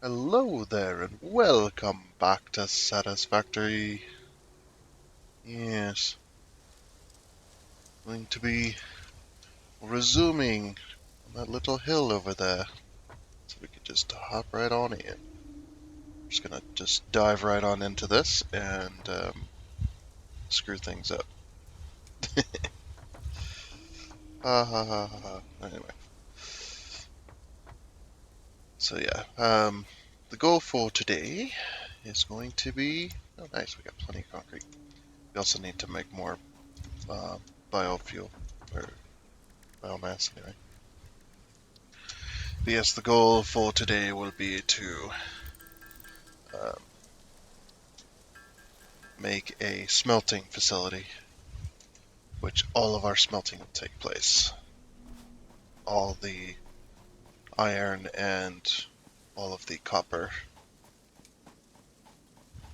Hello there and welcome back to Satisfactory. Yes, going to be resuming on that little hill over there. So we could just hop right on in. Just gonna dive right on into this and screw things up. Ha ha ha ha ha. Anyway, so yeah, the goal for today is going to be, oh nice, we got plenty of concrete. We also need to make more uh, biofuel, or biomass anyway. But yes, the goal for today will be to um, make a smelting facility, which all of our smelting will take place. All the iron and all of the copper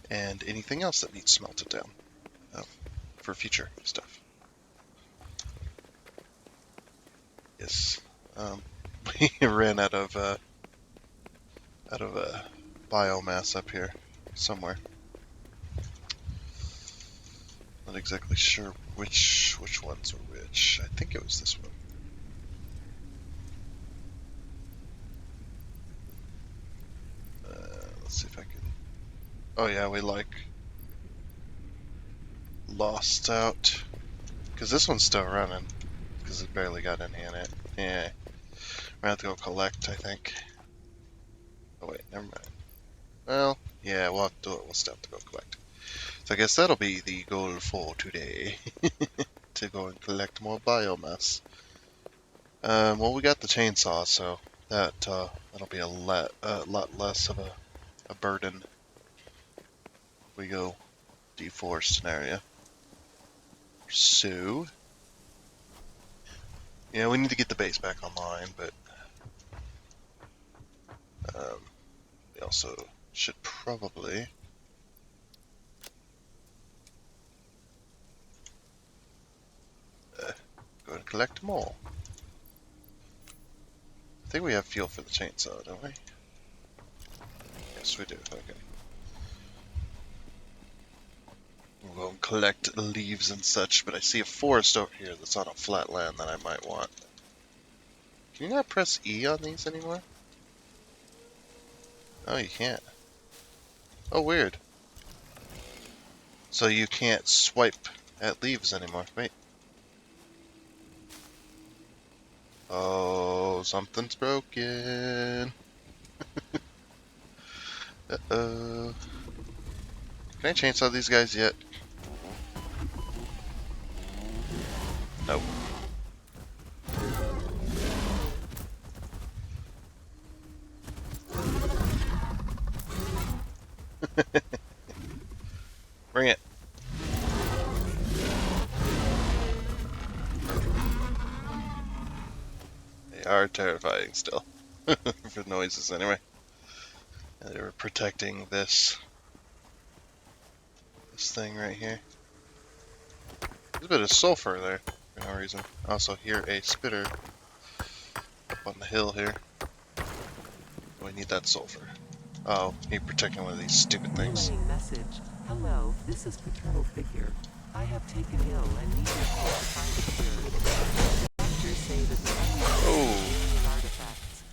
and anything else that needs smelted down um, for future stuff. Yes, we ran out of biomass up here somewhere. Not exactly sure which ones are which. I think it was this one. Let's see if I can. Oh yeah, we lost out because this one's still running because it barely got any in it. Yeah, we're gonna have to go collect, I think. Oh wait, never mind. Well, yeah, we'll have to do it. We'll still have to go collect. So I guess that'll be the goal for today, to go and collect more biomass. Well, we got the chainsaw, so that'll be a lot less of a burden. If we go deforest an area. So, yeah, we need to get the base back online, but we also should probably go and collect more. I think we have fuel for the chainsaw, don't we? Yes, we do. Okay. We'll go and collect leaves and such, but I see a forest over here that's on a flat land that I might want. Can you not press E on these anymore? Oh, you can't. Oh, weird. So you can't swipe at leaves anymore. Wait. Oh, something's broken. Uh-oh. Can I chainsaw these guys yet? Nope. Bring it. They are terrifying still. For noises anyway. And they were protecting this thing right here. There's a bit of sulfur there for no reason. I also hear a spitter up on the hill here. We need that sulfur. Oh, he's protecting one of these stupid things. Relaying message. Hello, this is Paternal Figure. I have taken ill and need your help to find a cure. Doctors say that the Oh. alien artifacts.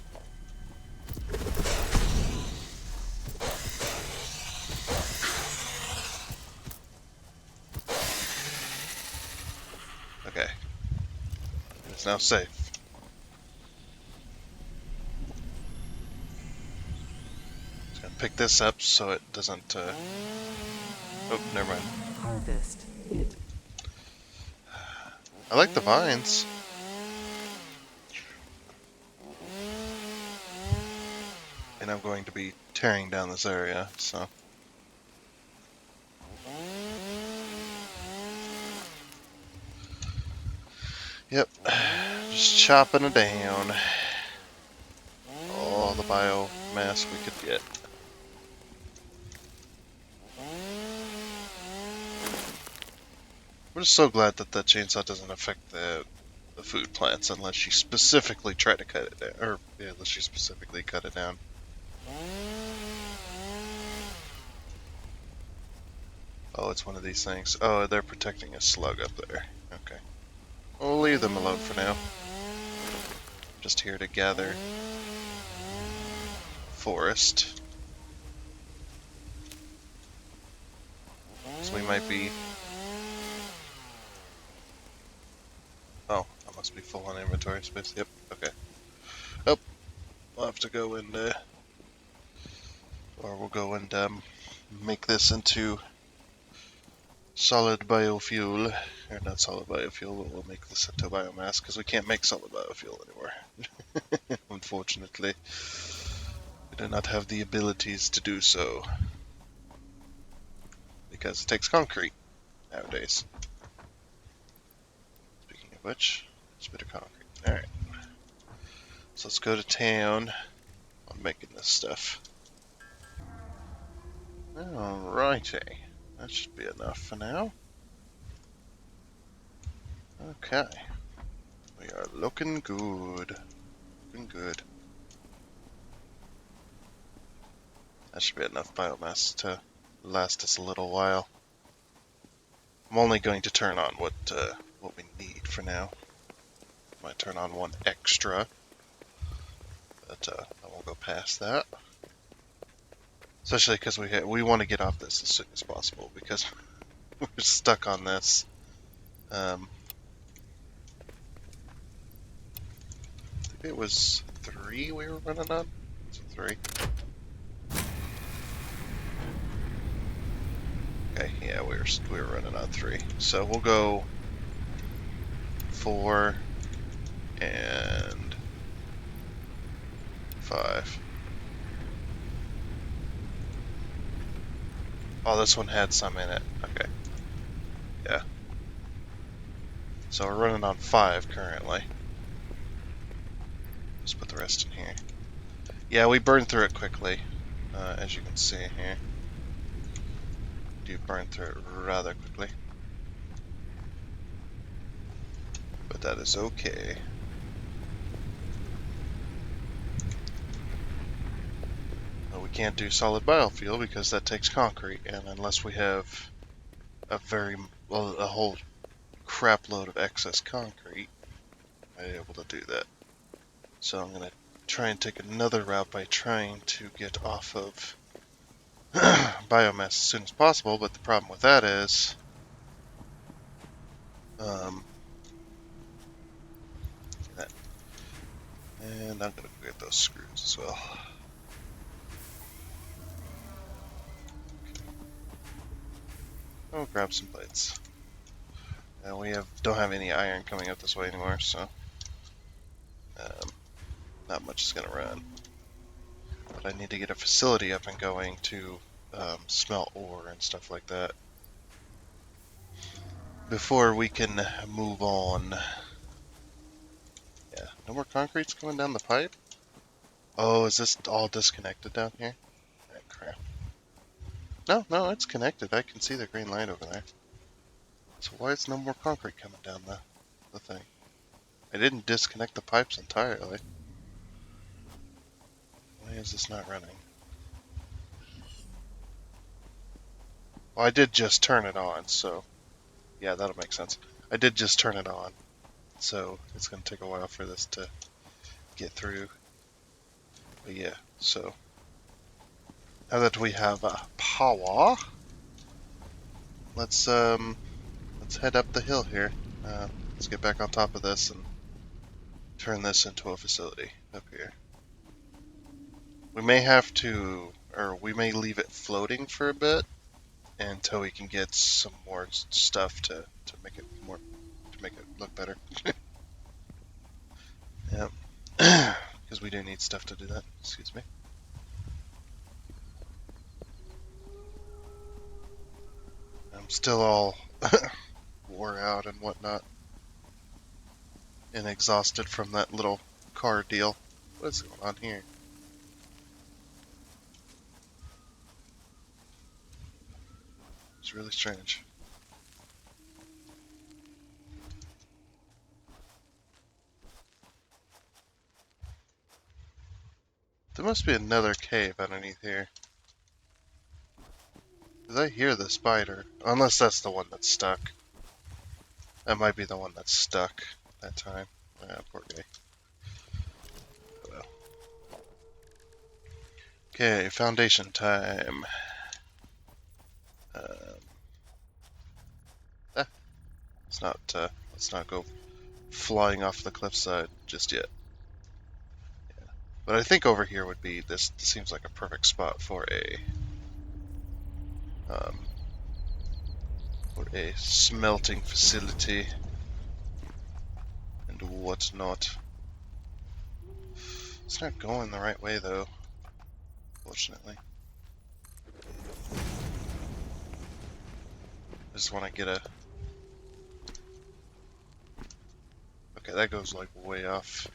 Okay. It's now safe. Just gonna pick this up so it doesn't, Oh, never mind. Harvest it. I like the vines. And I'm going to be tearing down this area, so. Yep, just chopping it down. All the biomass we could get. We're just so glad that the chainsaw doesn't affect the food plants unless you specifically try to cut it down. Or, yeah, unless you specifically cut it down. Oh, it's one of these things. Oh, they're protecting a slug up there. Okay. We'll leave them alone for now. Just here to gather forest. So we might be... Oh, I must be full on inventory space. Yep, okay. Oh, we'll have to go and, or we'll go and, make this into solid biofuel. Or not solid biofuel, but we'll make this into biomass, because we can't make solid biofuel anymore. Unfortunately. We do not have the abilities to do so. Because it takes concrete nowadays. Speaking of which, it's a bit of concrete. Alright. So let's go to town on making this stuff. Alrighty. That should be enough for now. Okay. We are looking good. Looking good. That should be enough biomass to last us a little while. I'm only going to turn on what we need for now. Might turn on one extra, but I won't go past that. Especially because we want to get off this as soon as possible because we're stuck on this. I think it was 3 we were running on. So 3. Okay, yeah, we were running on 3. So we'll go 4 and 5. Oh, this one had some in it. Okay. Yeah. So we're running on 5 currently. Just put the rest in here. Yeah, we burned through it quickly, as you can see here. Do burn through it rather quickly. But that is okay. We can't do solid biofuel because that takes concrete, and unless we have a whole crap load of excess concrete, I'm able to do that. So I'm gonna try and take another route by trying to get off of biomass as soon as possible, but the problem with that is that. And I'm gonna go get those screws as well. I'll grab some plates. And we don't have any iron coming up this way anymore, so not much is gonna run. But I need to get a facility up and going to smelt ore and stuff like that before we can move on. Yeah, no more concrete's coming down the pipe? Oh, is this all disconnected down here? Oh, crap. No, it's connected. I can see the green light over there. So why is no more concrete coming down the thing? I didn't disconnect the pipes entirely. Why is this not running? Well, I did just turn it on, so yeah, that'll make sense. I did just turn it on, so it's going to take a while for this to get through. But yeah, so now that we have power, let's head up the hill here. Let's get back on top of this and turn this into a facility up here. We may have to, or we may leave it floating for a bit until we can get some more stuff to make it look better. Yep. Because we do need stuff to do that. Excuse me. I'm still all wore out and whatnot, and exhausted from that little car deal. What's going on here? It's really strange. There must be another cave underneath here. Because I hear the spider. Unless that's the one that's stuck. That might be the one that's stuck that time. Ah, poor guy. Oh well. Okay, foundation time. Um, ah, let's not go flying off the cliffside just yet. But I think over here would be this seems like a perfect spot um, for a smelting facility and whatnot. It's not going the right way though, fortunately. I just want to get a. Okay, that goes like way off.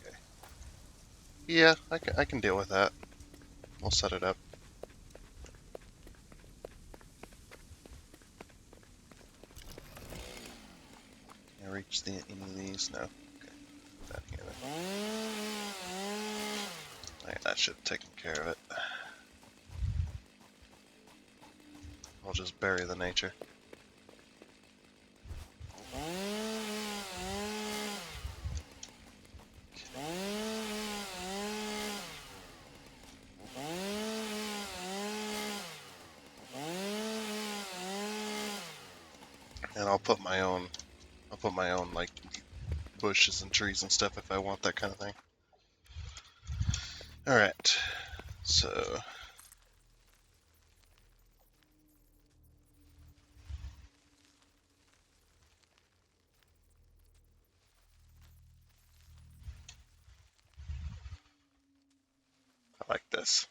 Okay. Yeah, I can deal with that. We'll set it up. Can I reach any of these? No. Okay. Down here then. Alright, that should have taken care of it. We'll just bury the nature. And I'll put my own like bushes and trees and stuff if I want that kind of thing. Alright. So I like this.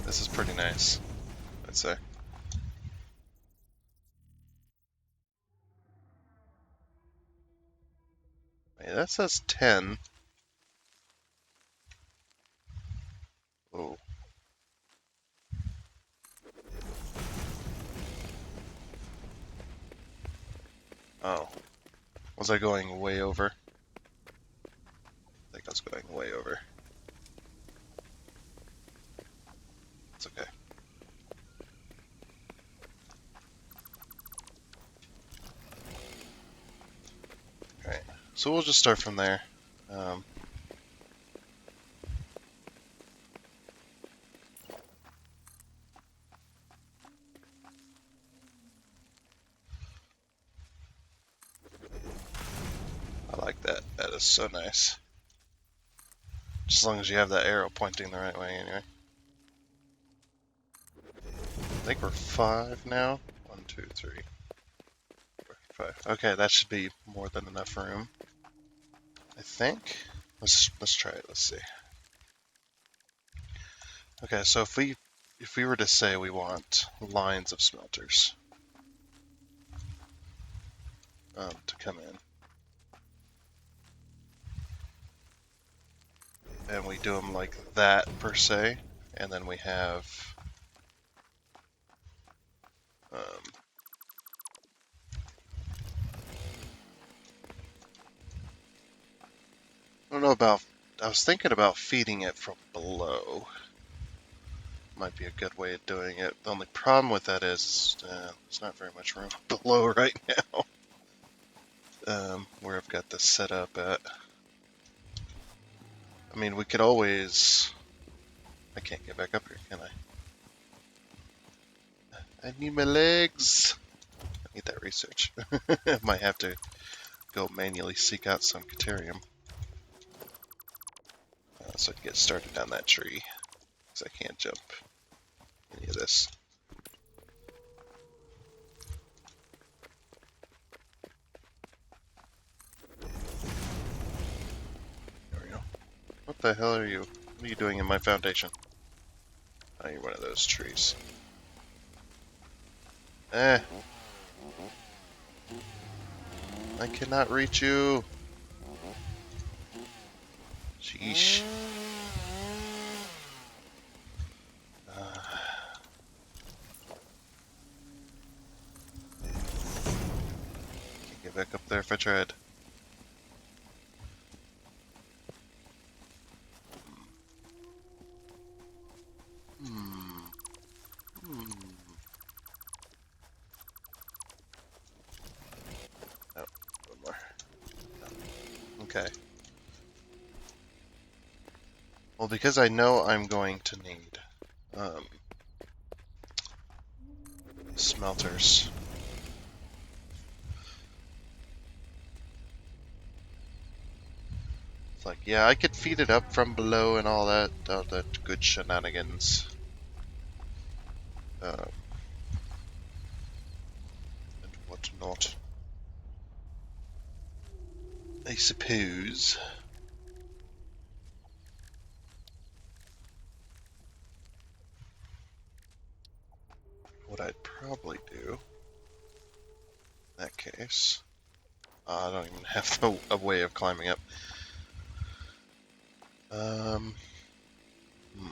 This is pretty nice, I'd say. Wait, that says 10. Oh. Oh. Was I going way over? I think I was going way over. It's okay. Alright. So we'll just start from there. I like that. That is so nice. Just as long as you have that arrow pointing the right way anyway. I think we're 5 now. 1, 2, 3, 4, 5. Okay, that should be more than enough room. I think. Let's try it. Let's see. Okay, so if we were to say we want lines of smelters to come in, and we do them like that per se, and then we have I don't know about. I was thinking about feeding it from below. Might be a good way of doing it. The only problem with that is there's not very much room below right now. Where I've got this set up at. I mean, we could always. I can't get back up here, can I? I need my legs. I need that research. I might have to go manually seek out some Caterium. So I can get started down that tree. Because I can't jump any of this. There we go. What the hell are you? What are you doing in my foundation? Oh, you're one of those trees. Eh. I cannot reach you. Sheesh. Can't get back up there if I tried. Okay. Well, because I know I'm going to need um, smelters. It's like, yeah, I could feed it up from below and all that good shenanigans. And whatnot. I suppose. What I'd probably do in that case. I don't even have a way of climbing up. Um, hmm.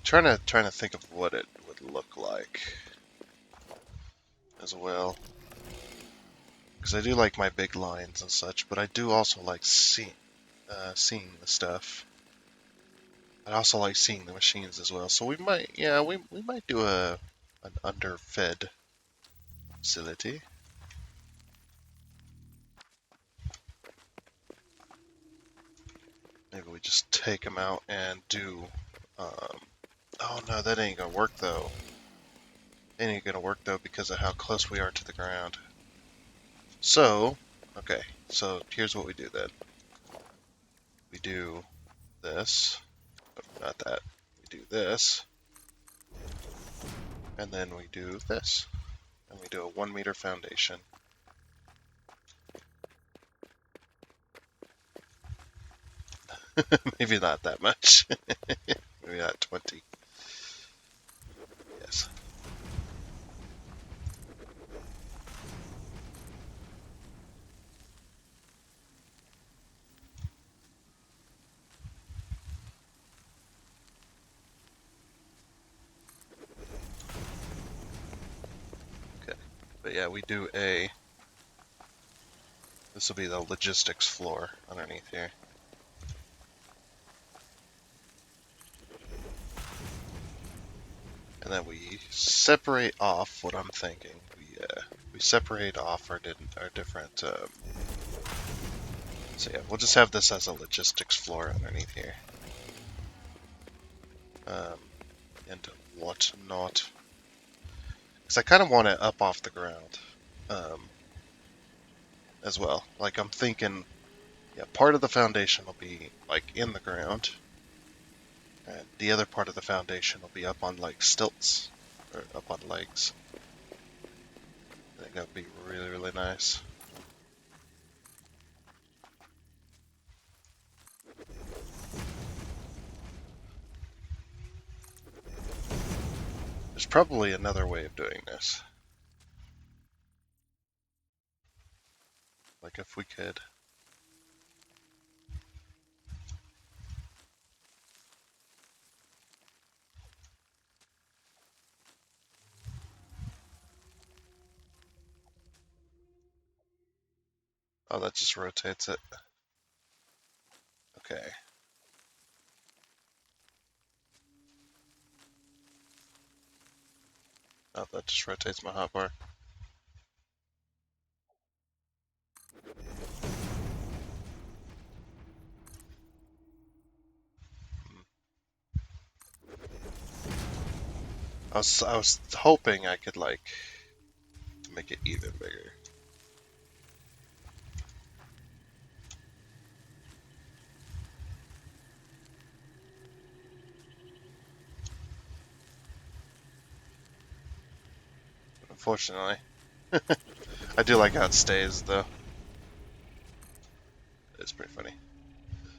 Trying to think of what it would look like as well. Because I do like my big lines and such, but I do also like seeing the stuff. I also like seeing the machines as well. So we might, yeah, we might do an underfed facility. Maybe we just take them out and do. Oh no, that ain't gonna work though. It ain't gonna work though because of how close we are to the ground. So, okay, so here's what we do then. We do this, not that. We do this, and then we do this, and we do a 1 meter foundation. Maybe not that much. Maybe not 20. Yes. Okay. But yeah, we do a. This will be the logistics floor underneath here. And then we separate off what I'm thinking. We separate off our different. So yeah, we'll just have this as a logistics floor underneath here. And whatnot. Because I kind of want it up off the ground as well. Like I'm thinking, yeah, part of the foundation will be like in the ground, and the other part of the foundation will be up on like stilts or up on legs. I think that would be really, really nice. There's probably another way of doing this. Like if we could. Oh, that just rotates it. Okay. Oh, that just rotates my hotbar. I was hoping I could like make it even bigger. Unfortunately, I do like how it stays though. It's pretty funny.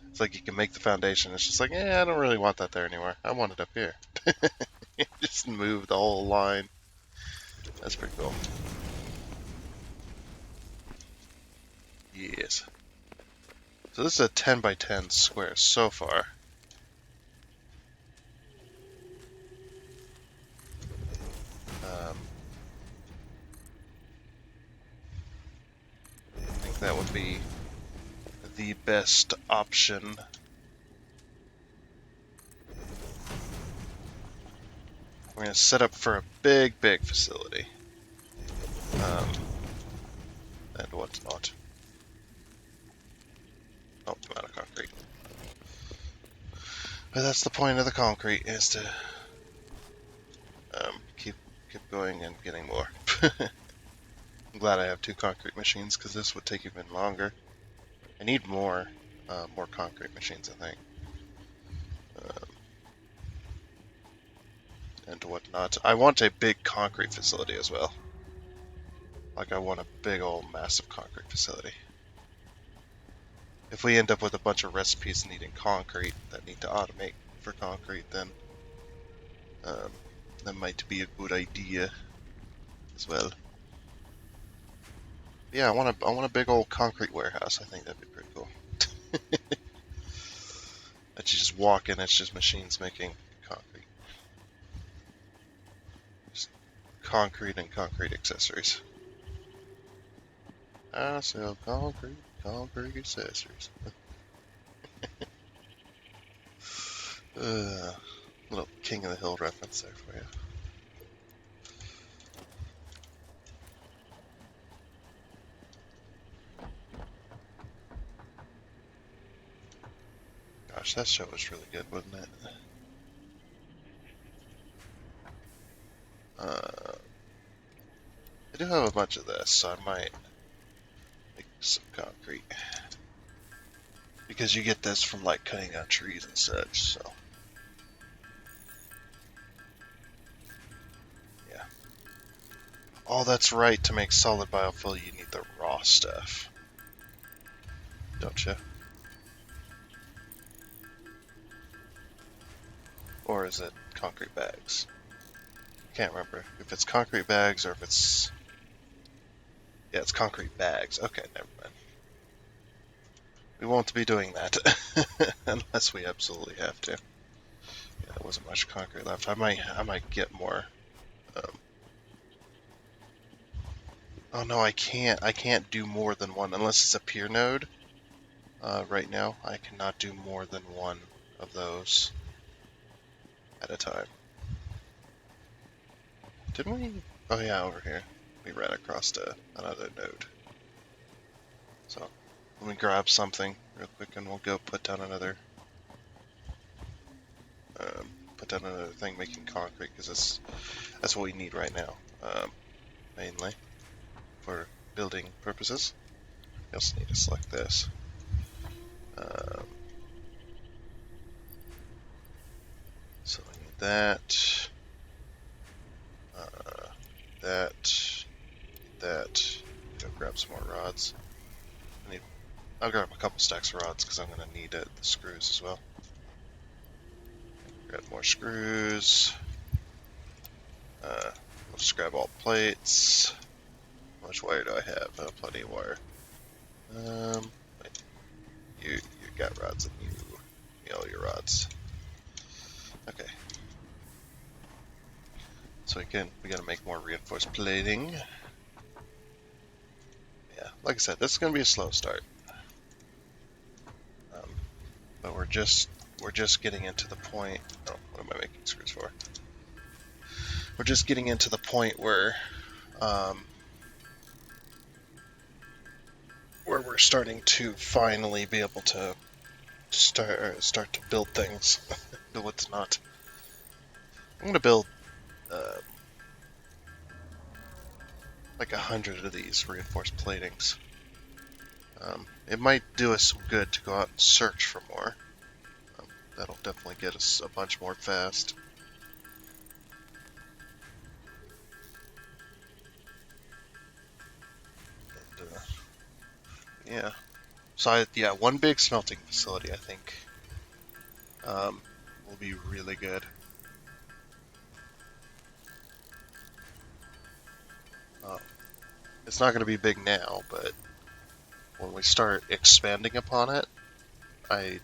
It's like you can make the foundation. It's just like, I don't really want that there anymore. I want it up here. Just move the whole line. That's pretty cool. Yes. So this is a 10 by 10 square so far. I think that would be the best option. We're going to set up for a big, big facility. But that's the point of the concrete, is to keep going and getting more. I'm glad I have two concrete machines, because this would take even longer. I need more concrete machines, I think, and whatnot. I want a big concrete facility as well. Like, I want a big old massive concrete facility. If we end up with a bunch of recipes needing concrete that need to automate for concrete, then um, that might be a good idea as well. Yeah, I want a big old concrete warehouse. I think that'd be pretty cool. That you just walk in, it's just machines making concrete. Just concrete and concrete accessories. I sell concrete accessories. Little King of the Hill reference there for you. Gosh, that show was really good, wasn't it? I do have a bunch of this, so I might make some concrete. Because you get this from like cutting down trees and such, so. Yeah. Oh, that's right, to make solid biofuel you need the raw stuff. Don't you? Or is it concrete bags? Can't remember if it's concrete bags or if it's... Yeah, it's concrete bags. Okay, never mind. We won't be doing that unless we absolutely have to. Yeah, there wasn't much concrete left. I might get more. Oh no, I can't. I can't do more than one unless it's a peer node. Right now, I cannot do more than one of those at a time. Didn't we? Oh yeah, over here. We ran across another node. So let me grab something real quick, and we'll go put down another thing making concrete, because that's what we need right now, mainly for building purposes. We also need to select this. So we need that, that. Go grab some more rods. I'll grab a couple stacks of rods because I'm going to need the screws as well. Grab more screws. We'll just grab all plates. How much wire do I have? Plenty of wire. Wait. You got rods, and you all your rods. Okay. So we gotta make more reinforced plating. Yeah, like I said, this is gonna be a slow start. But we're just getting into the point. Oh, what am I making screws for? We're just getting into the point where we're starting to finally be able to start to build things. No, it's not. I'm gonna build like 100 of these reinforced platings. It might do us some good to go out and search for more. That'll definitely get us a bunch more fast. And, yeah. So yeah, one big smelting facility, I think, will be really good. It's not going to be big now, but when we start expanding upon it, I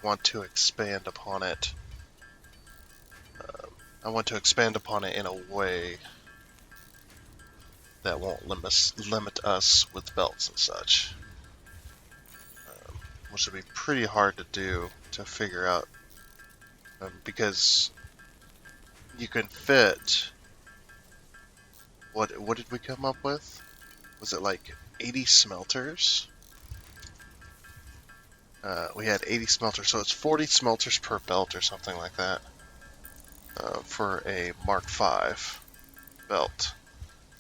want to expand upon it. I want to expand upon it in a way that won't limit us with belts and such, which would be pretty hard to do, to figure out, because you can fit. What did we come up with? Was it like 80 smelters? we had 80 smelters, so it's 40 smelters per belt or something like that for a Mark 5 belt.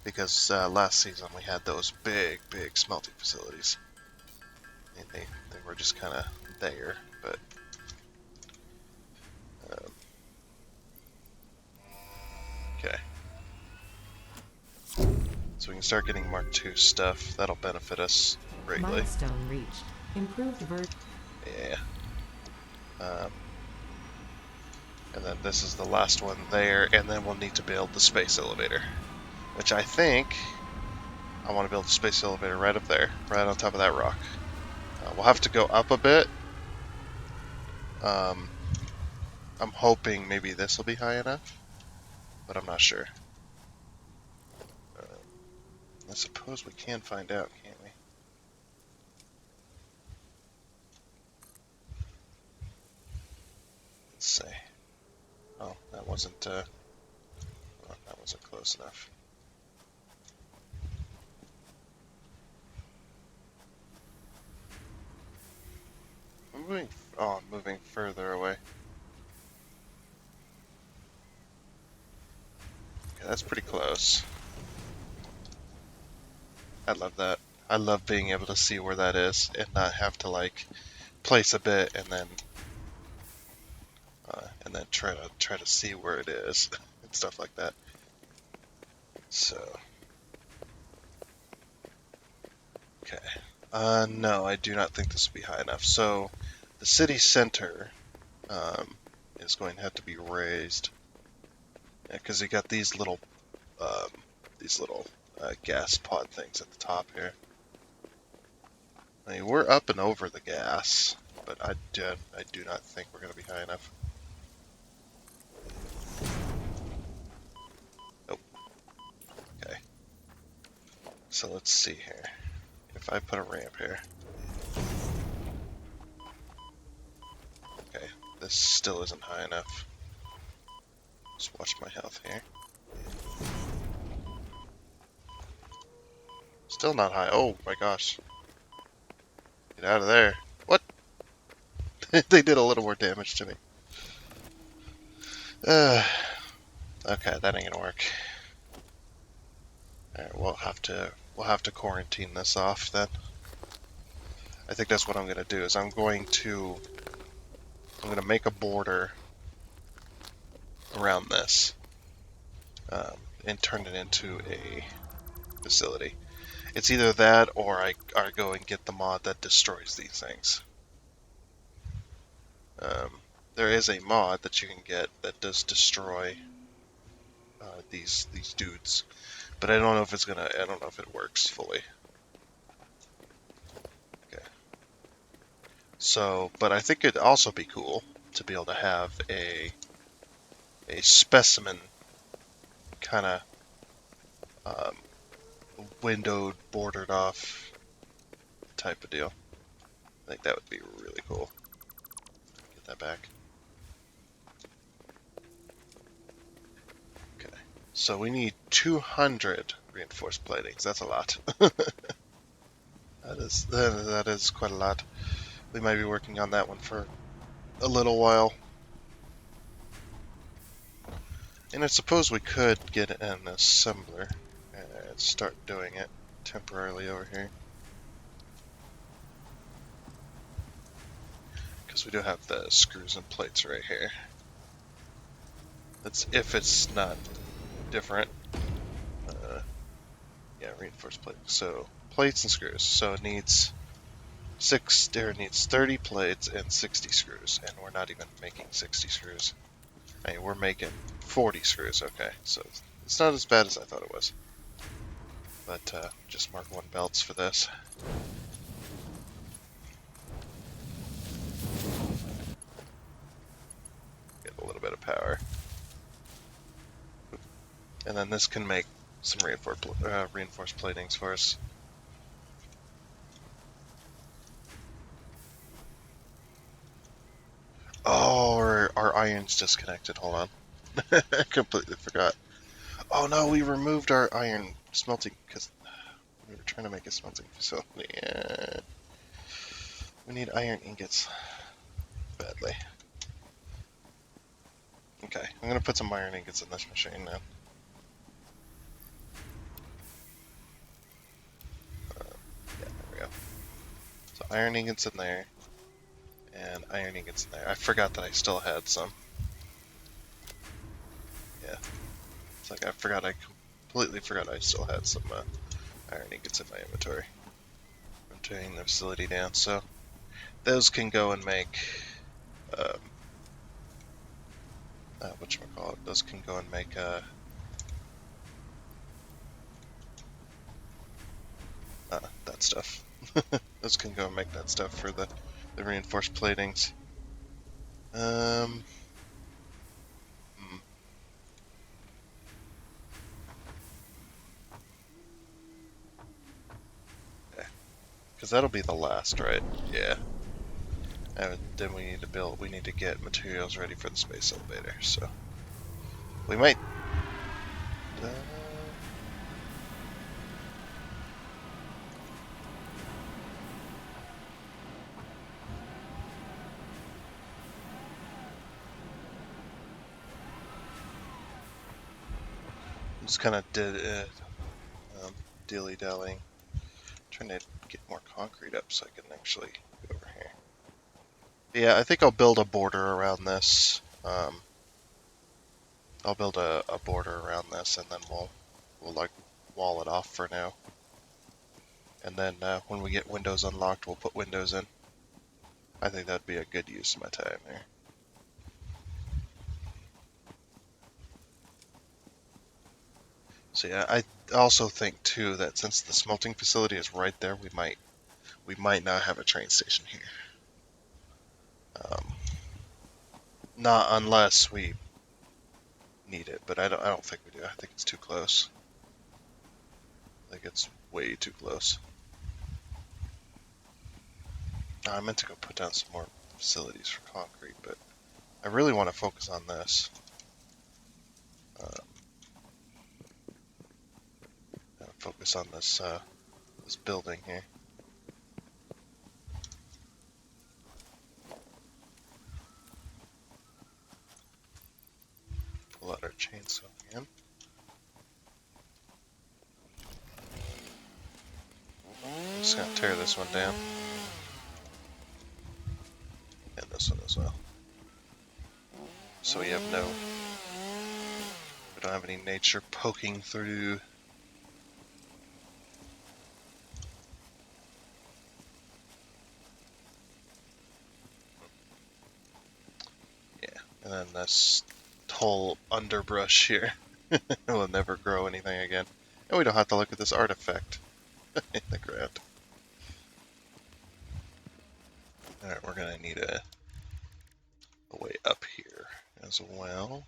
Because last season we had those big smelting facilities. And they were just kind of there, but okay. So we can start getting Mark 2 stuff. That'll benefit us greatly. Milestone reached. Improved Yeah. And then this is the last one there, and then we'll need to build the space elevator. Which I think I want to build a space elevator right up there, right on top of that rock. We'll have to go up a bit. I'm hoping maybe this will be high enough, but I'm not sure. I suppose we can find out, can't we? Let's see. Oh, that wasn't close enough. I'm moving further away. Okay, that's pretty close. I love that. I love being able to see where that is and not have to like place a bit and then try to see where it is and stuff like that. So okay. No, I do not think this will be high enough. So the city center is going to have to be raised because you got these little gas pod things at the top here. I mean, we're up and over the gas, but I do not think we're going to be high enough. Nope. Okay. So let's see here. If I put a ramp here. Okay, this still isn't high enough. Just watch my health here. Still not high. Oh my gosh. Get out of there. What? They did a little more damage to me. Okay, that ain't gonna work. Alright, we'll have to quarantine this off then. I think that's what I'm gonna do, is I'm gonna make a border around this. And turn it into a facility. It's either that or I go and get the mod that destroys these things. There is a mod that you can get that does destroy these dudes, but I don't know if it works fully. Okay. So, but I think it'd also be cool to be able to have a specimen kind of windowed, bordered off type of deal. I think that would be really cool. Get that back. Okay. So we need 200 reinforced platings. That's a lot. That is quite a lot. We might be working on that one for a little while. And I suppose we could get an assembler and start doing it temporarily over here. Because we do have the screws and plates right here. That's if it's not different. Yeah, reinforced plate. So plates and screws. So it needs 30 plates and 60 screws, and we're not even making 60 screws. I mean, we're making 40 screws. Okay, so it's not as bad as I thought it was. But just Mark 1 belts for this. Get a little bit of power. And then this can make some reinforced platings for us. Oh, our iron's disconnected. Hold on. I completely forgot. Oh no, we removed our iron smelting because we were trying to make a smelting facility. We need iron ingots badly. Okay, I'm gonna put some iron ingots in this machine now. Yeah, there we go. So iron ingots in there, and iron ingots in there. I forgot that I still had some. Yeah, it's like I completely forgot I still had some iron ingots in my inventory. I'm tearing the facility down, so those can go and make, whatchamacallit, those can go and make, that stuff. Those can go and make that stuff for the reinforced platings. Um, hmm. Okay. Because that'll be the last, right? Yeah. And then we need to get materials ready for the space elevator, so. We might, uh, just kind of dilly-dallying. Trying to get more concrete up so I can actually go over here. Yeah, I think I'll build a border around this. I'll build a border around this, and then we'll like wall it off for now. And then when we get windows unlocked, we'll put windows in. I think that'd be a good use of my time there. So yeah, I also think too that since the smelting facility is right there, we might not have a train station here. Not unless we need it, but I don't think we do. I think it's too close. I think it's way too close. I meant to go put down some more facilities for concrete, but I really want to focus on this. Focus on this this building here. Pull out our chainsaw again. I'm just gonna tear this one down. And this one as well. So we don't have any nature poking through. Yeah, and then this whole underbrush here will never grow anything again. And we don't have to look at this artifact in the ground. Alright, we're gonna need a way up here as well.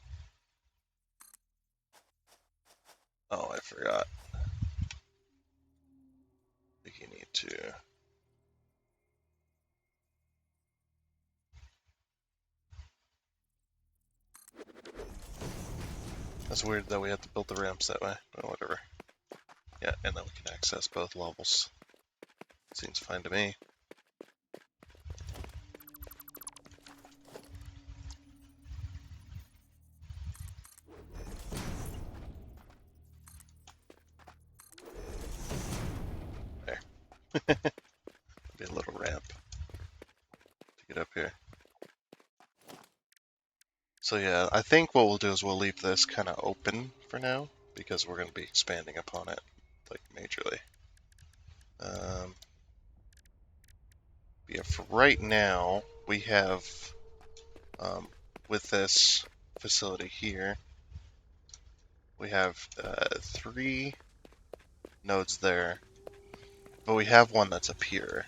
Oh, I forgot. I think you need to. That's weird that we have to build the ramps that way, but whatever. Yeah, and then we can access both levels. Seems fine to me. There. Be a little ramp to get up here. So yeah, I think what we'll do is we'll leave this kind of open for now, because we're going to be expanding upon it, like, majorly. Yeah, for right now, we have, with this facility here, we have 3 nodes there, but we have one that's up here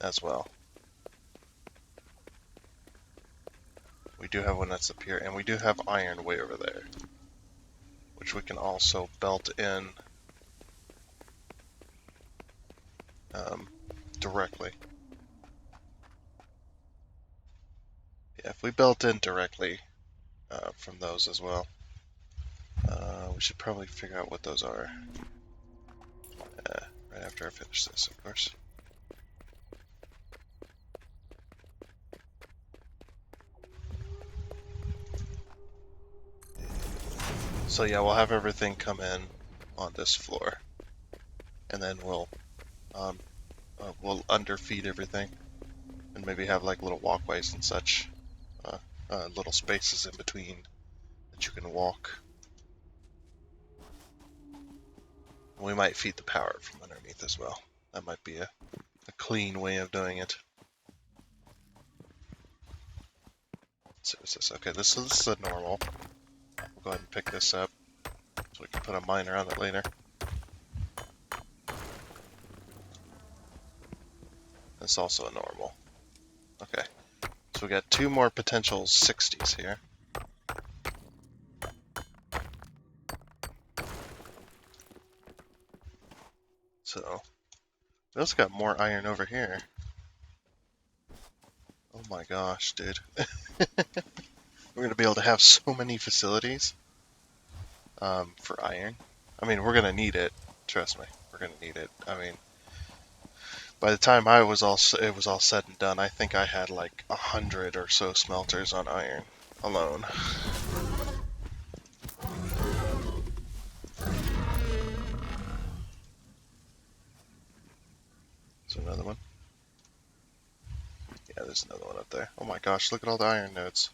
as well. We do have one that's up here, and we do have iron way over there, which we can also belt in directly. Yeah, if we built in directly from those as well, we should probably figure out what those are right after I finish this, of course. So yeah, we'll have everything come in on this floor, and then um, we'll underfeed everything, and maybe have like little walkways and such, uh, little spaces in between that you can walk. We might feed the power from underneath as well. That might be a clean way of doing it. So is this okay? This is a normal. We'll go ahead and pick this up so we can put a miner on it later. It's also a normal. Okay, so we got two more potential 60s here. So we also got more iron over here. Oh my gosh, dude. We're gonna be able to have so many facilities for iron. I mean, we're gonna need it. Trust me, we're gonna need it. I mean, by the time it was all said and done, I think I had like 100 or so smelters on iron alone. Is there another one? Yeah, there's another one up there. Oh my gosh, look at all the iron nodes.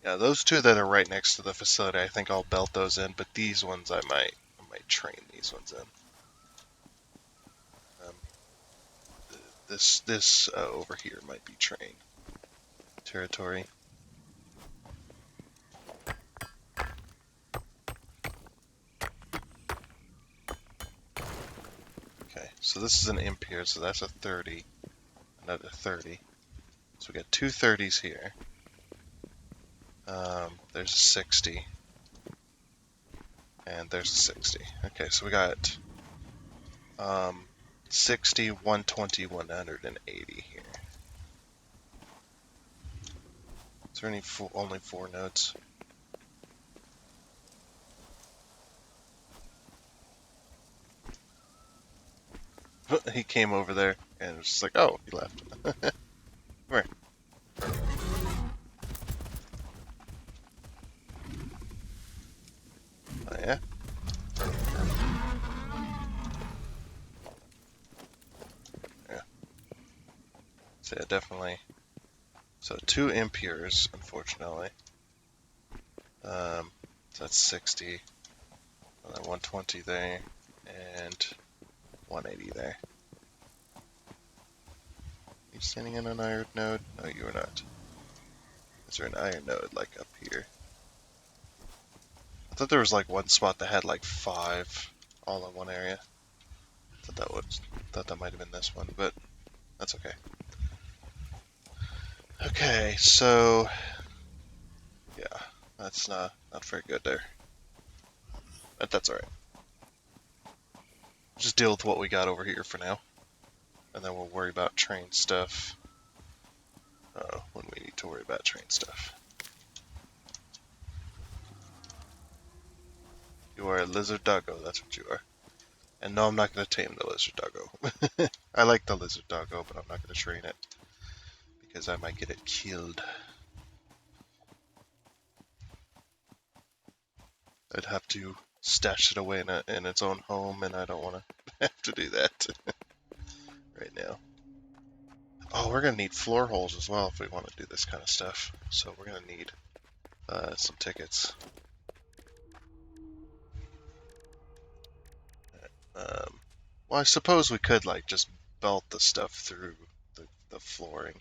Yeah, those two that are right next to the facility, I think I'll belt those in, but these ones I might train these ones in. Um, this over here might be train territory. Okay, so this is an imp here, so that's a 30, another 30. So we got two 30s here. There's a 60, and there's a 60. Okay, so we got 60, 120, 180 here. Is there only 4 nodes? He came over there and was just like, oh, he left. Come here. Oh, yeah? Yeah. So yeah, definitely. So 2 impures, unfortunately. So that's 60. And then 120 there. And 180 there. You standing in an iron node? No, you are not. Is there an iron node, like, up here? I thought there was, like, one spot that had, like, 5 all in one area. Thought that might have been this one, but that's okay. Okay, so... yeah, that's not very good there. But that's alright. Just deal with what we got over here for now. And then we'll worry about train stuff when we need to worry about train stuff. You are a lizard doggo, that's what you are. And no, I'm not going to tame the lizard doggo. I like the lizard doggo, but I'm not going to train it. Because I might get it killed. I'd have to stash it away in its own home, and I don't want to have to do that right now. Oh, we're going to need floor holes as well if we want to do this kind of stuff. So we're going to need some tickets. Well, I suppose we could like just belt the stuff through the flooring,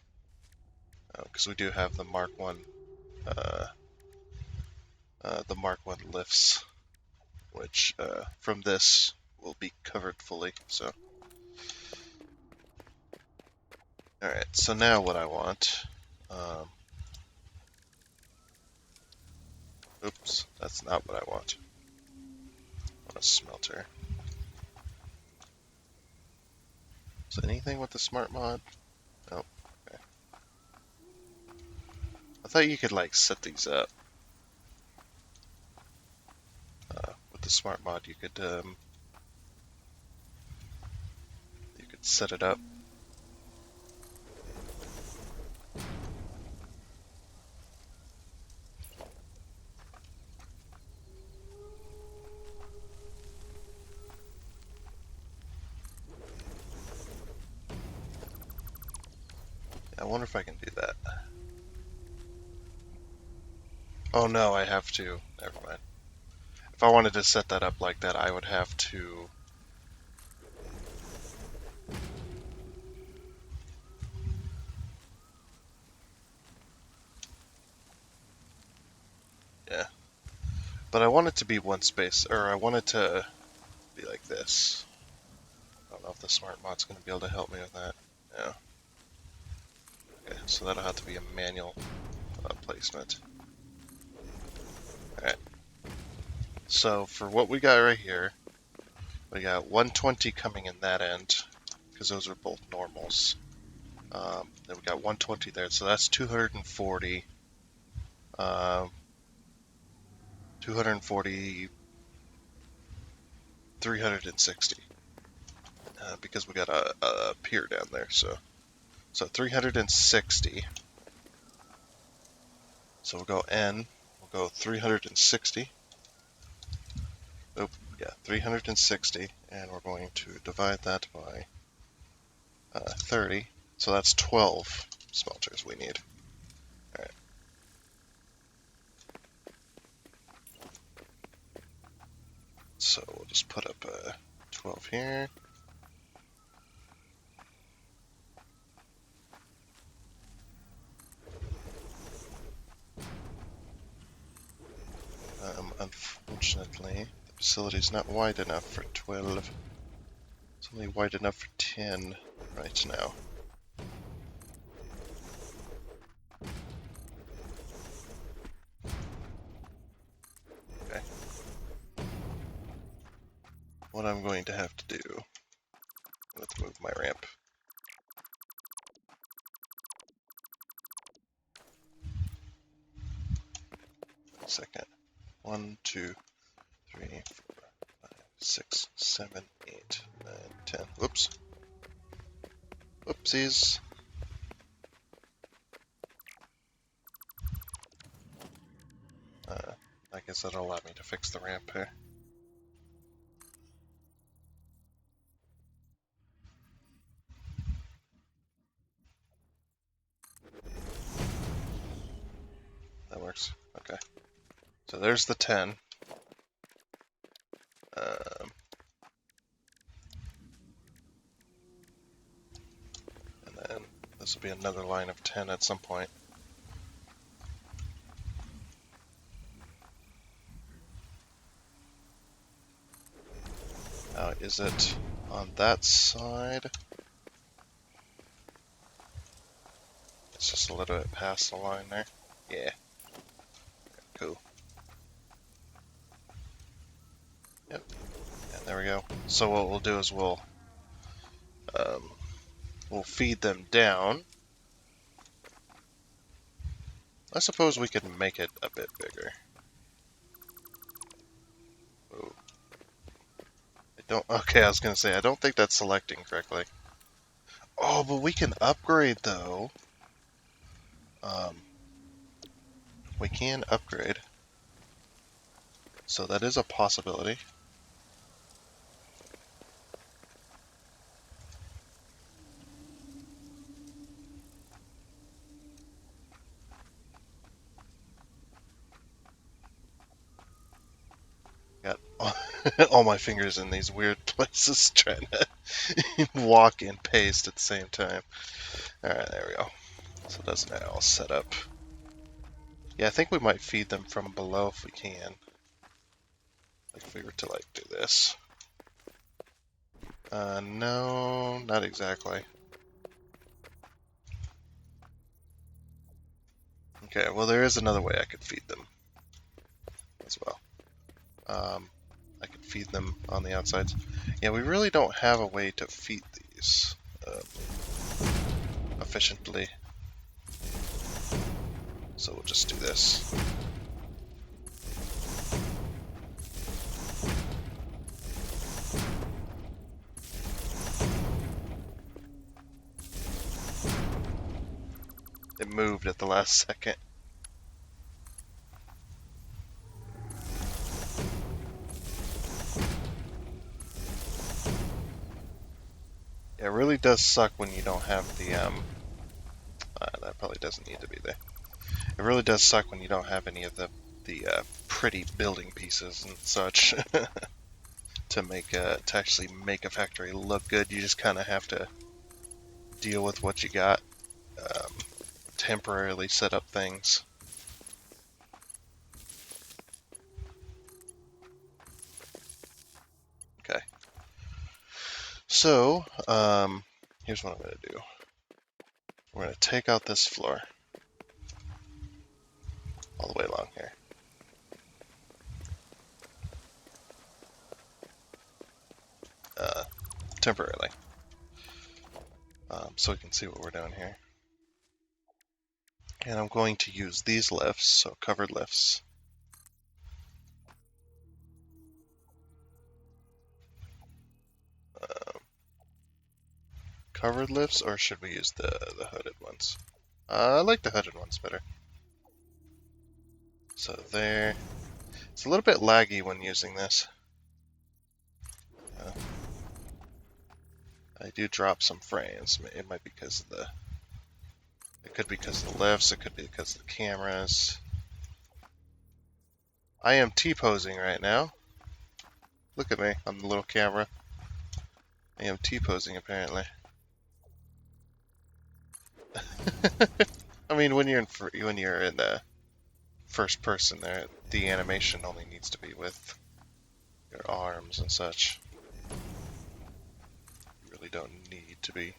because we do have the Mark One, the Mark One lifts, which from this will be covered fully. So, all right. So now what I want. Oops, that's not what I want. I want a smelter. Is there anything with the smart mod? Oh, okay. I thought you could like set these up. With the smart mod, you could set it up. wonder if I can do that. Oh no, I have to. Never mind. If I wanted to set that up like that, I would have to... Yeah. But I want it to be one space, or I want it to be like this. I don't know if the smart mod's going to be able to help me with that. Yeah. Okay, so that'll have to be a manual placement. Alright. So for what we got right here, we got 120 coming in that end, because those are both normals. Then we got 120 there, so that's 240. 240, 360. Because we got a pier down there, so 360. So we'll go N, we'll go 360. Oh, yeah, 360, and we're going to divide that by 30. So that's 12 smelters we need. Alright. So we'll just put up 12 here. Unfortunately, the facility's not wide enough for 12. It's only wide enough for 10 right now. Okay. What I'm going to have to do, I'm going to move my ramp. Second. 1, 2, 3, 4, 5, 6, 7, 8, 9, 10. Whoops. Whoopsies. I guess that'll allow me to fix the ramp here. That works. Okay. So there's the 10. And then this will be another line of 10 at some point. Now, is it on that side? It's just a little bit past the line there. Yeah. Cool. Yep. And there we go. So what we'll do is we'll feed them down. I suppose we could make it a bit bigger. Ooh. Okay, I was gonna say, I don't think that's selecting correctly. Oh, but we can upgrade though. We can upgrade. So that is a possibility. Got all my fingers in these weird places trying to walk and paste at the same time. Alright, there we go. So that's now all set up. Yeah, I think we might feed them from below if we can. Like if we were to like do this. No, not exactly. Okay, well there is another way I could feed them as well. I could feed them on the outsides. Yeah, we really don't have a way to feed these efficiently. So we'll just do this. It moved at the last second. It really does suck when you don't have the doesn't need to be there. It really does suck when you don't have any of the pretty building pieces and such to actually make a factory look good. You just kind of have to deal with what you got, um, temporarily set up things. Okay. So, here's what I'm going to do. We're going to take out this floor all the way along here. Temporarily. So we can see what we're doing here. And I'm going to use these lifts, so covered lifts. Covered lifts, or should we use the hooded ones? I like the hooded ones better. So there. It's a little bit laggy when using this. I do drop some frames. It might be because of the... It could be because of the lifts, it could be because of the cameras. I am T-posing right now. Look at me on the little camera. I am T-posing apparently. I mean, when you're in the first person, there, the animation only needs to be with your arms and such. You really don't need to be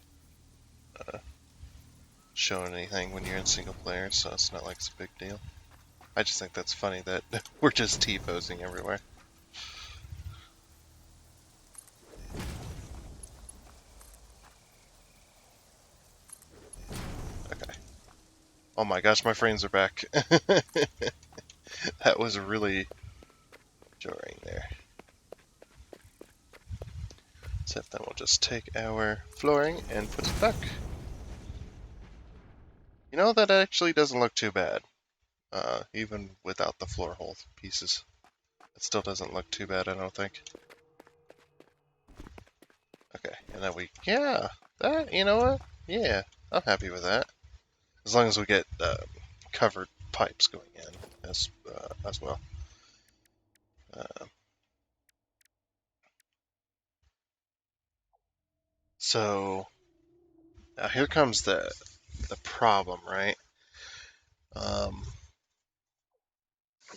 showing anything when you're in single player, so it's not like it's a big deal. I just think that's funny that we're just T-posing everywhere. Okay. Oh my gosh, my frames are back. That was really jarring there. So then we'll just take our flooring and put it back. You know, that actually doesn't look too bad. Even without the floor hole pieces. It still doesn't look too bad, I don't think. Okay, and then yeah, that, you know what? Yeah, I'm happy with that. As long as we get covered pipes going in as well. So now here comes the problem, right?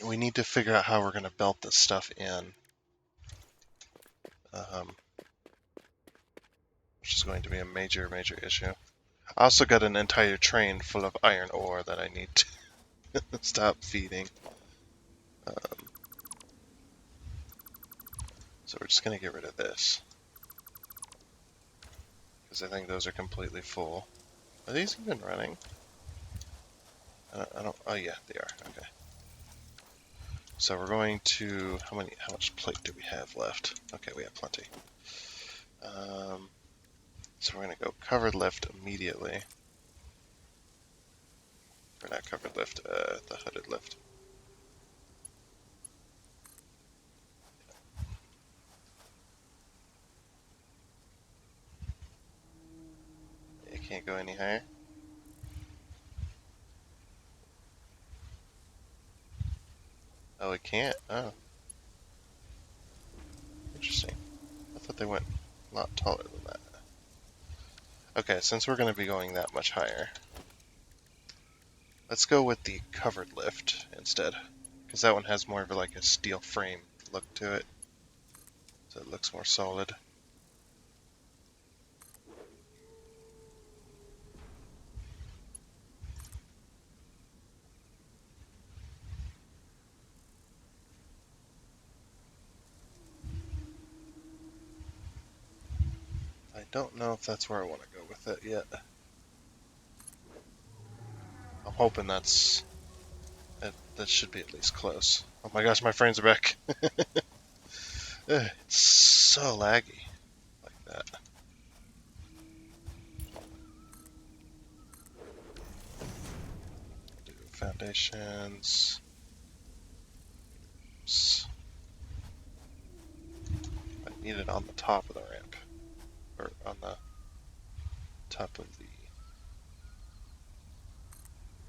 We need to figure out how we're going to belt this stuff in, which is going to be a major issue. I also got an entire train full of iron ore that I need to stop feeding. So we're just going to get rid of this, because I think those are completely full. Are these even running? I don't. Oh yeah, they are. Okay. So we're going to how much plate do we have left? Okay, we have plenty. So we're going to go covered lift immediately. Or not covered lift, the hooded lift. It can't go any higher. Oh, it can't? Oh. Interesting. I thought they went a lot taller than that. Okay, since we're going to be going that much higher, let's go with the covered lift instead. Because that one has more of like a steel frame look to it. So it looks more solid. I don't know if that's where I want to go with it yet. I'm hoping that should be at least close. Oh my gosh, my frames are back. It's so laggy like that. Do foundations. Oops. I need it on the top of the ramp. Or on the top of the...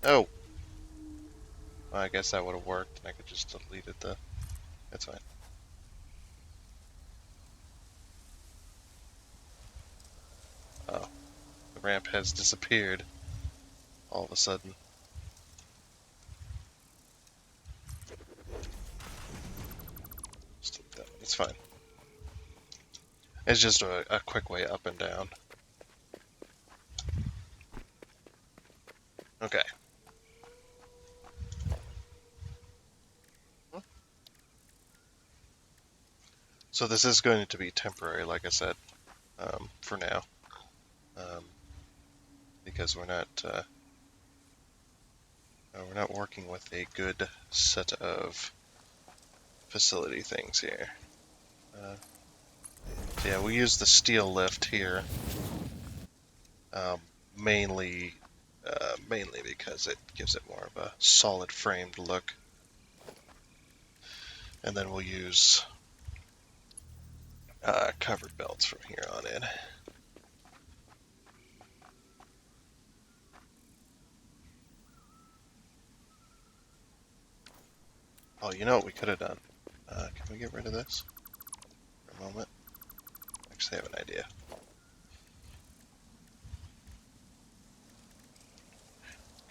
Oh! Well, I guess that would have worked, and I could just deleted the... That's fine. Oh. The ramp has disappeared. All of a sudden. It's fine. It's just a quick way up and down. Okay. So this is going to be temporary, like I said, for now. Because we're not working with a good set of facility things here. So yeah, we use the steel lift here, um, mainly because it gives it more of a solid framed look. And then we'll use covered belts from here on in. Oh, you know what we could have done? Can we get rid of this for a moment? Actually, I have an idea.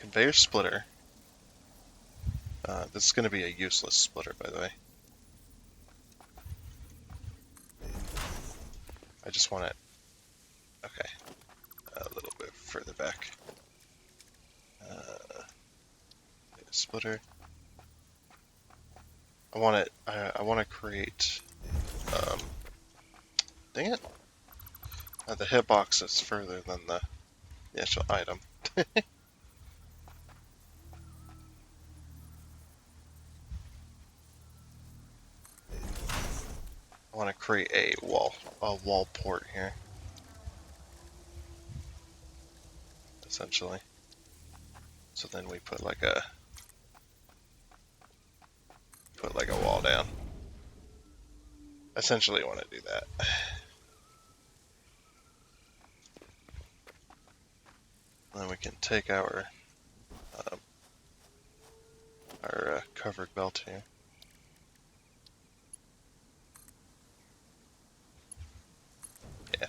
Conveyor splitter. This is going to be a useless splitter, by the way. I just want it, okay, a little bit further back. Splitter. I want it. I want to create. Dang it! The hitbox is further than the actual item. I want to create a wall port here, essentially. So then we put like a wall down. Essentially, I want to do that. Then we can take our covered belt here. Yeah.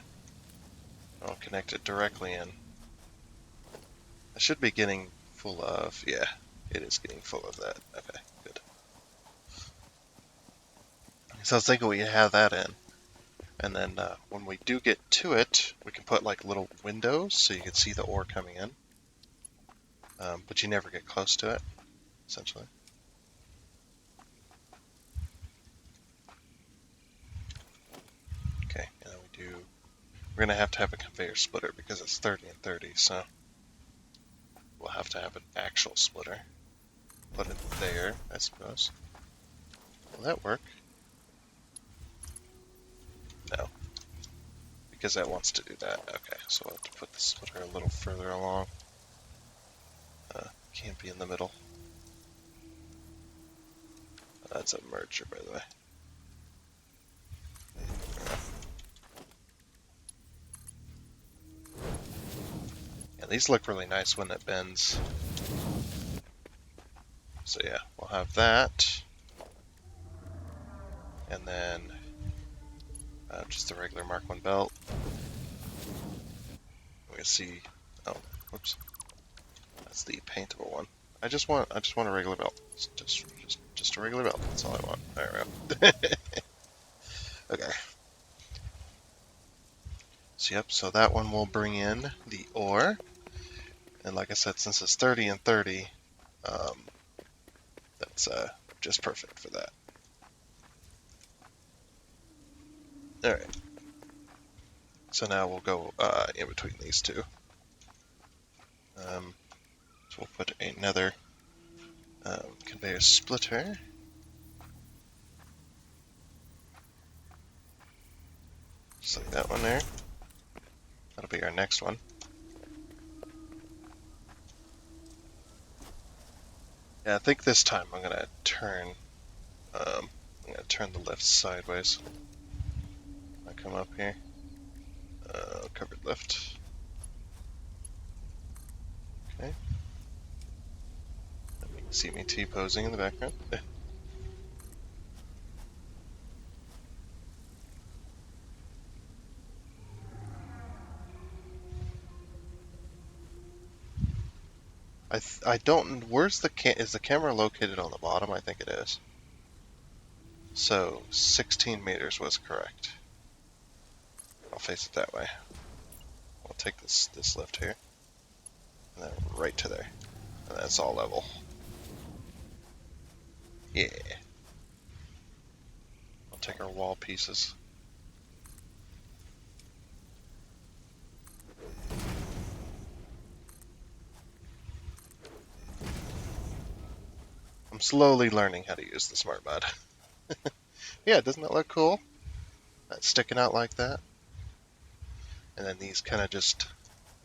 I'll connect it directly in. I should be getting full of, yeah, it is getting full of that. Okay, good. So I was thinking we have that in. And then when we do get to it, we can put like little windows so you can see the ore coming in. But you never get close to it, essentially. Okay, and then we're going to have a conveyor splitter because it's 30 and 30, so we'll have to have an actual splitter. Put it there, I suppose. Will that work? No. Because that wants to do that. Okay, so we'll have to put the splitter a little further along. Can't be in the middle. That's a merger, by the way. Yeah, these look really nice when it bends. So yeah, we'll have that. And then just the regular Mark 1 belt. We can see, oh, whoops. That's the paintable one. I just want a regular belt. Just a regular belt. That's all I want. There we go. Okay. So yep, so that one will bring in the ore. And like I said, since it's 30 and 30, that's just perfect for that. Alright. So now we'll go in between these two. So we'll put another conveyor splitter. Just like that one there. That'll be our next one. Yeah, I think this time I'm gonna turn the lift sideways. I come up here. Covered lift. Okay. See me T-posing in the background? I don't. Where's the is the camera located on the bottom? I think it is. So 16 meters was correct. I'll face it that way. I'll take this lift here, and then right to there, and that's all level. Yeah. I'll take our wall pieces. I'm slowly learning how to use the smart mod. Yeah, doesn't that look cool? That's sticking out like that. And then these kind of just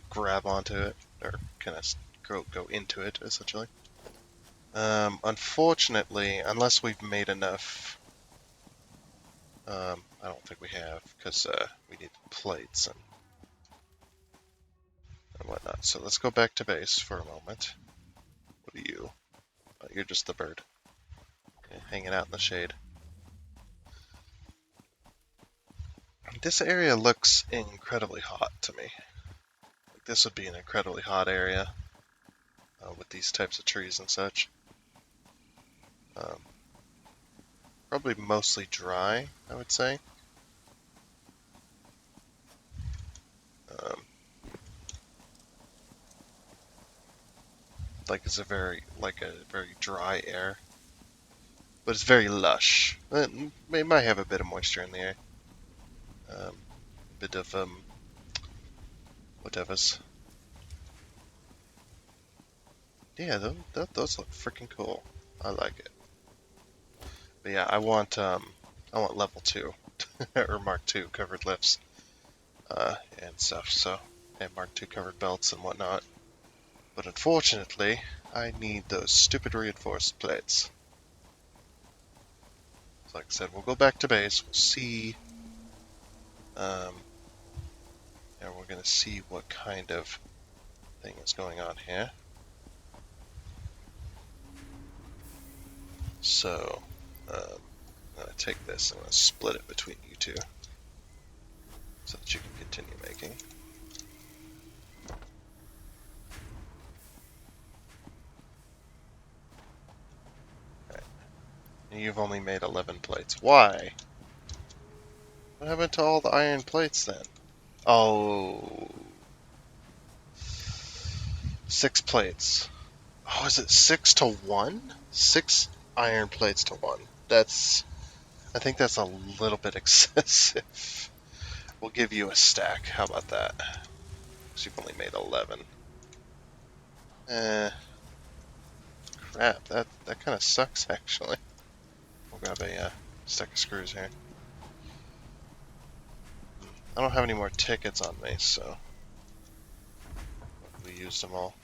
grab onto it, or kind of go into it, essentially. Unfortunately, unless we've made enough, I don't think we have, because we need plates and whatnot. So let's go back to base for a moment. What are you? Oh, you're just the bird. Okay, hanging out in the shade. This area looks incredibly hot to me. Like, this would be an incredibly hot area with these types of trees and such. Um, Probably mostly dry, I would say. Um, like it's a very dry air, but it's very lush. It might have a bit of moisture in the air. A bit of whatever's. Yeah, those look freaking cool. I like it. But yeah, I want level 2 or Mark 2 covered lifts and stuff. So and Mark 2 covered belts and whatnot. But unfortunately, I need those stupid reinforced plates. So like I said, we'll go back to base. We'll see. Um, and we're gonna see what kind of thing is going on here. So I'm gonna take this and I'm gonna split it between you two, so that you can continue making. You've only made 11 plates. Why? What happened to all the iron plates then? Oh, 6 plates. Oh, is it 6 to 1? 6 iron plates to 1. I think that's a little bit excessive. We'll give you a stack. How about that? Because you've only made 11. Crap. That kind of sucks, actually. We'll grab a stack of screws here. I don't have any more tickets on me, so we used them all.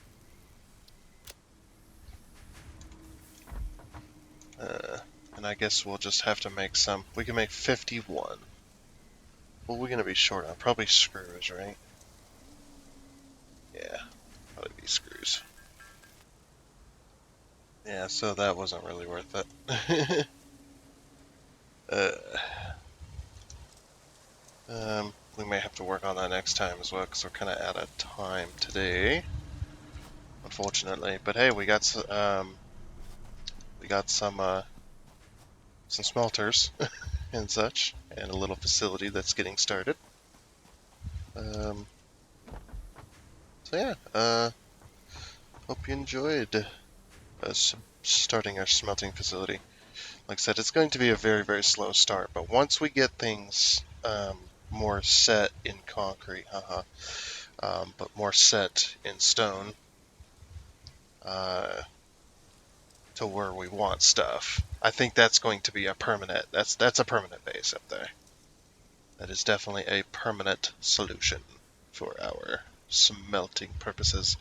And I guess we'll just have to make some. We can make 51. What are we gonna be short on? Probably screws, right? Yeah, probably be screws. Yeah, so that wasn't really worth it. We may have to work on that next time as well, because we're kind of out of time today, unfortunately. But hey, we got some smelters and such, and a little facility that's getting started. So yeah, hope you enjoyed us starting our smelting facility. Like I said, it's going to be a very, very slow start, but once we get things more set in concrete, but more set in stone, to where we want stuff, I think that's going to be a permanent. That's a permanent base up there. That is definitely a permanent solution for our smelting purposes,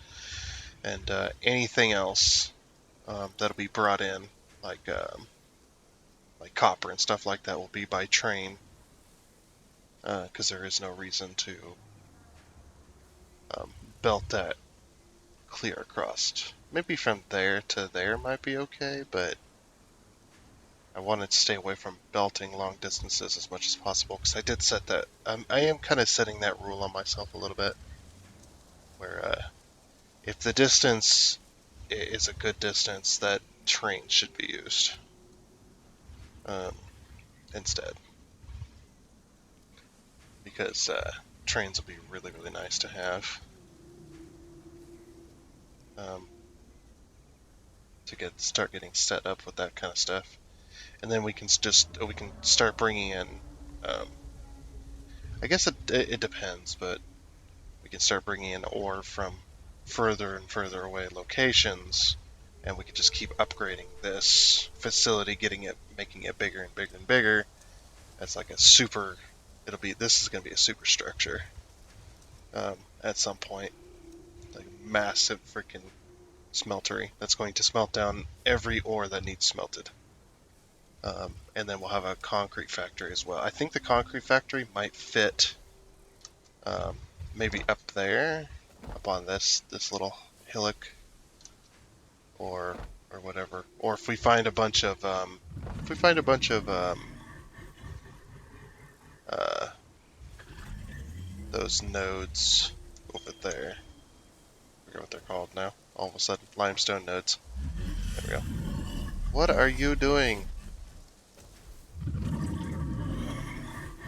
and anything else that'll be brought in, like copper and stuff like that, will be by train, because there is no reason to belt that clear across. maybe from there to there might be okay, but I wanted to stay away from belting long distances as much as possible because I did set that. I am kind of setting that rule on myself a little bit, where if the distance is a good distance, that train should be used um, instead, because trains will be really really nice to have um, to start getting set up with that kind of stuff, and then we can start bringing in. Um, I guess it depends, but we can start bringing in ore from further and further away locations, and we can just keep upgrading this facility, making it bigger and bigger and bigger. That's like a super. This is going to be a super structure at some point, like a massive freaking smeltery that's going to smelt down every ore that needs smelted. And then we'll have a concrete factory as well. I think the concrete factory might fit um, maybe up there, up on this little hillock, or whatever. Or if we find a bunch of uh, those nodes over there. I forget what they're called now. All of a sudden, limestone nodes. There we go. What are you doing?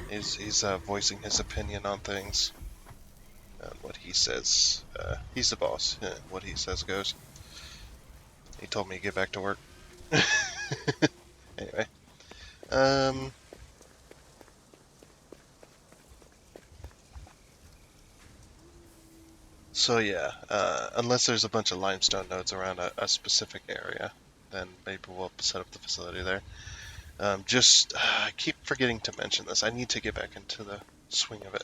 He's voicing his opinion on things. And what he says. He's the boss. Yeah, what he says goes. He told me to get back to work. Anyway. Um. So yeah, unless there's a bunch of limestone nodes around a specific area, then maybe we'll set up the facility there. I keep forgetting to mention this. I need to get back into the swing of it.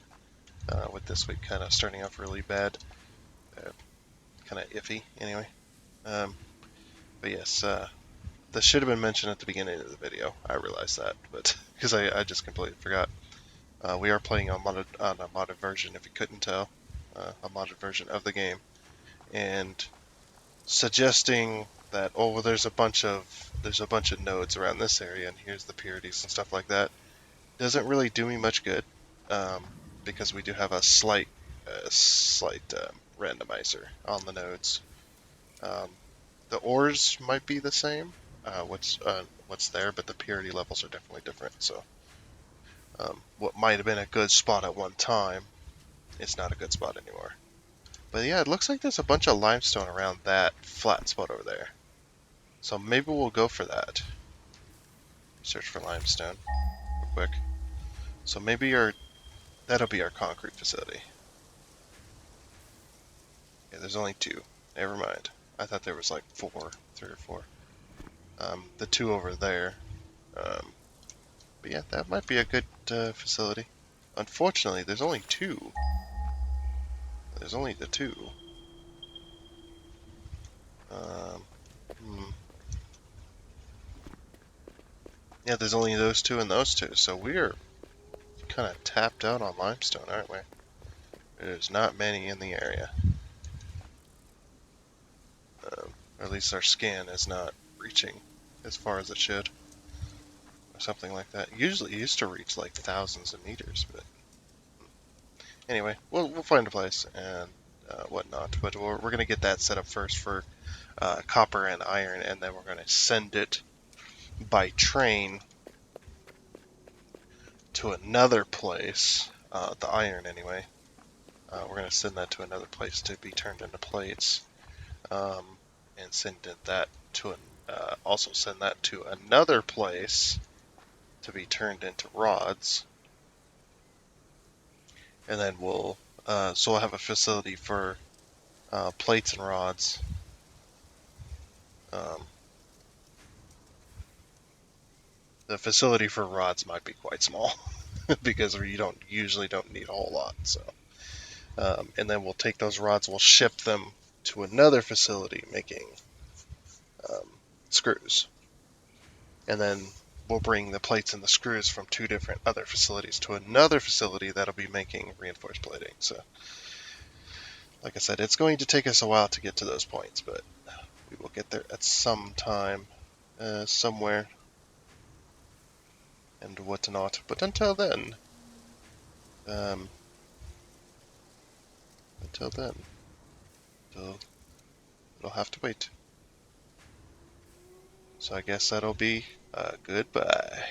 With this week kind of starting off really bad, kind of iffy anyway. Um, but yes, this should have been mentioned at the beginning of the video. I realized that, but because I just completely forgot. We are playing on a modded version, if you couldn't tell, a modded version of the game, and suggesting that well, there's a bunch of nodes around this area, and here's the purities and stuff like that doesn't really do me much good, um, because we do have a slight randomizer on the nodes. Um, the ores might be the same, what's there, but the purity levels are definitely different. So what might have been a good spot at one time, it's not a good spot anymore. But yeah, it looks like there's a bunch of limestone around that flat spot over there. So maybe we'll go for that. Search for limestone real quick. So maybe that'll be our concrete facility. Yeah, there's only two. Never mind. I thought there was like 3 or 4. The 2 over there. But yeah, that might be a good facility. Unfortunately, there's only 2. There's only the 2. Um, Yeah, there's only those 2 and those 2. So we're kind of tapped out on limestone, aren't we? There's not many in the area. Or at least our scan is not reaching as far as it should. Or something like that. Usually it used to reach like thousands of meters, but anyway, we'll find a place and whatnot. But we're going to get that set up first for copper and iron, and then we're going to send it by train to another place. The iron, anyway. We're going to send that to another place to be turned into plates, and also send that to another place to be turned into rods. And then we'll have a facility for plates and rods. The facility for rods might be quite small because you usually don't need a whole lot. So, and then we'll take those rods, we'll ship them to another facility making screws, and then we'll bring the plates and the screws from 2 different other facilities to another facility that'll be making reinforced plating. So, like I said, it's going to take us a while to get to those points, but We will get there at some time, somewhere, and whatnot. But um, until then, it'll, it'll have to wait. So I guess that'll be goodbye.